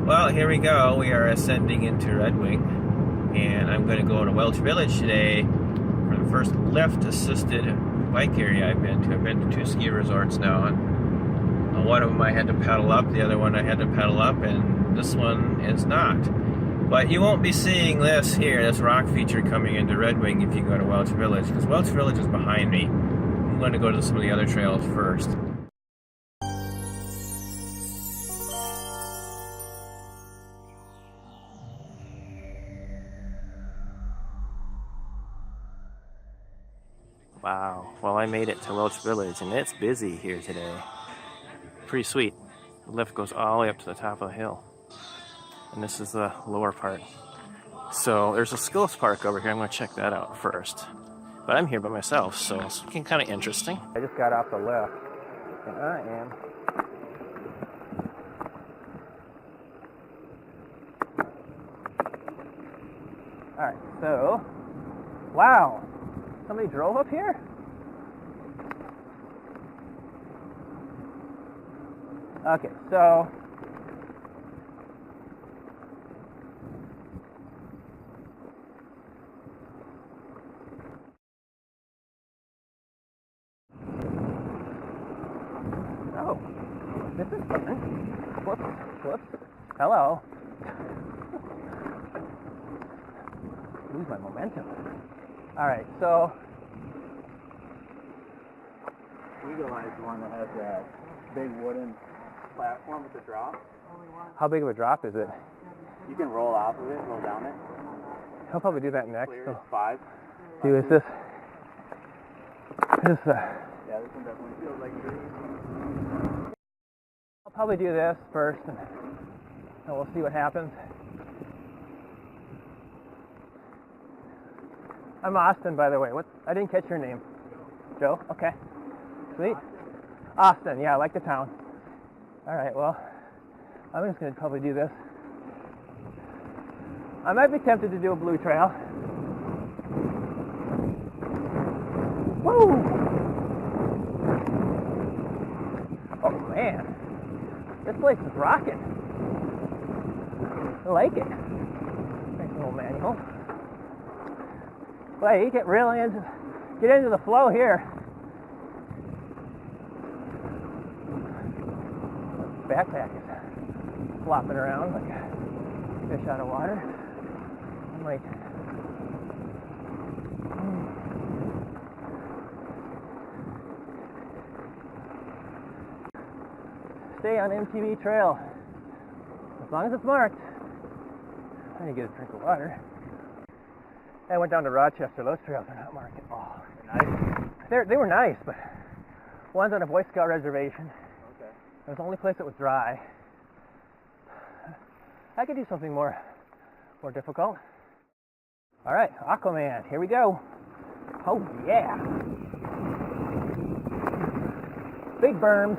Well, here we go. We are ascending into Red Wing, and I'm going to go to Welch Village today for the first lift-assisted bike area I've been to. I've been to 2 ski resorts now, and one of them I had to pedal up, the other one I had to pedal up, and this one is not. But you won't be seeing this here, this rock feature coming into Red Wing if you go to Welch Village, because Welch Village is behind me. I'm going to go to some of the other trails first. Wow, well, I made it to Welch Village and it's busy here today. Pretty sweet. The lift goes all the way up to the top of the hill. And this is the lower part. So there's a skills park over here. I'm going to check that out first. But I'm here by myself, so it's kind of interesting. I just got off the lift and I am alright, so wow. Somebody drove up here? Okay, so oh, this is fun. Whoops. Hello. Lose my momentum. Alright, so Eagle Eye is the one that has that big wooden platform with the drop. how big of a drop is it? You can roll off of it, roll down it. I'll probably do that next. Clear So. is 5. See, is this? Yeah, this one definitely feels like 3. I'll probably do this first, and we'll see what happens. I'm Austin, by the way. I didn't catch your name. Joe? Okay. Sweet. Austin, yeah, I like the town. Alright, well, I'm just going to probably do this. I might be tempted to do a blue trail. Woo! Oh, man. This place is rocking. I like it. Nice little manual. Well, you get into the flow here. Backpack is flopping around like a fish out of water. I'm like, stay on MTV trail as long as it's marked. I need to get a drink of water. I went down to Rochester. Those trails are not marked at all. They're nice. They were nice, but one's on a Boy Scout reservation. Okay. It was the only place that was dry. I could do something more difficult. All right, Aquaman, here we go. Oh yeah. Big berms.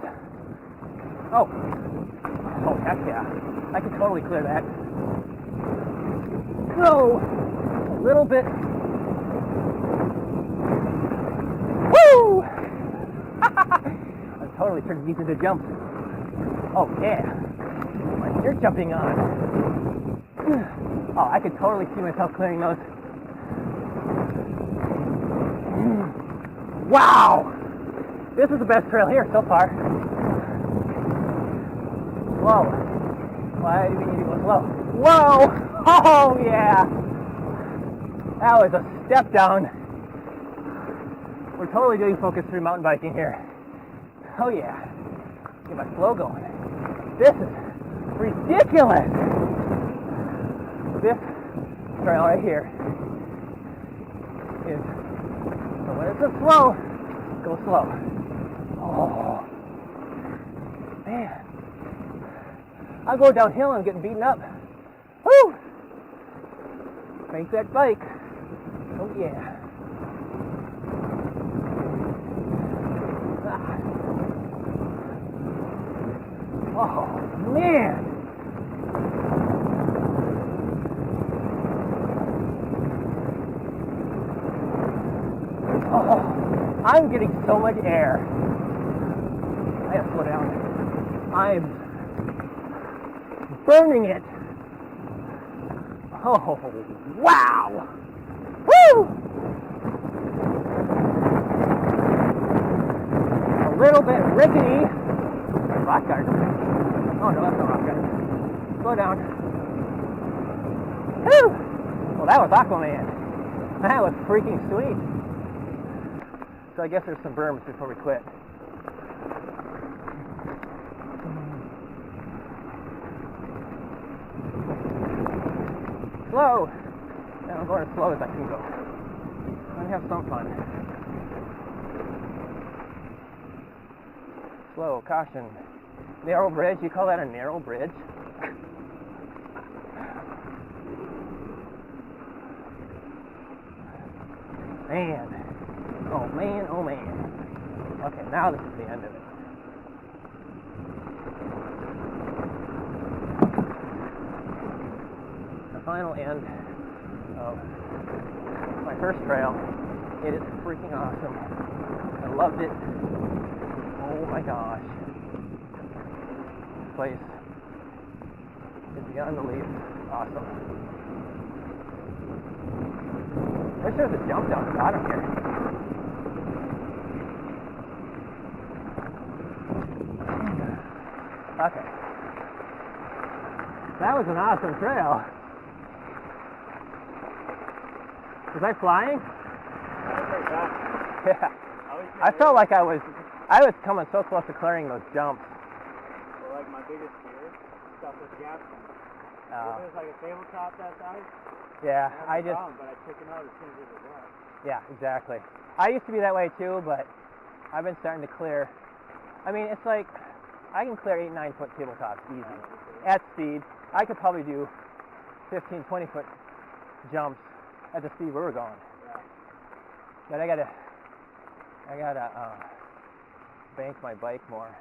Oh heck yeah. I can totally clear that. Go a little bit. Woo! I'm totally turning these into jumps. Oh yeah. Like you're jumping on. Oh, I could totally see myself clearing those. Wow! This is the best trail here so far. Whoa. Why do we need to go slow? Whoa! Oh yeah! That was a step down. We're totally doing focus through mountain biking here. Oh yeah. Get my flow going. This is ridiculous! This trail right here is, so when it's a slow, go slow. Oh, man. I'll go downhill and I'm getting beaten up. Woo! Make that bike. Oh yeah. Ah. Oh man. Oh, I'm getting so much air. I gotta slow down. I'm burning it. Oh, wow! Woo! A little bit rickety. Rock garden. Oh no, that's not rock garden. Slow down. Woo! Well, that was Aquaman. That was freaking sweet. So I guess there's some berms before we quit. Slow! And I'm going as slow as I can go. I'm gonna have some fun. Slow, caution. Narrow bridge, you call that a narrow bridge? Man. Oh man, oh man. Okay, now this is the end of it. The final end of my first trail. It is freaking awesome. I loved it. Oh my gosh. This place is beyond belief awesome. I wish there was a jump down the bottom here. Okay. That was an awesome trail. Was I flying? Yeah. I felt like I was coming so close to clearing those jumps. Well, like my biggest fear, stuff with gaps. If it was like a tabletop that size, yeah, I had no problem, but I took it out as soon as it was wet. Yeah, exactly. I used to be that way too, but I've been starting to clear. I mean, it's like I can clear 8-9 foot tabletops easy at speed. I could probably do 15-20 foot jumps at the speed we were going. Yeah. But I gotta bank my bike more.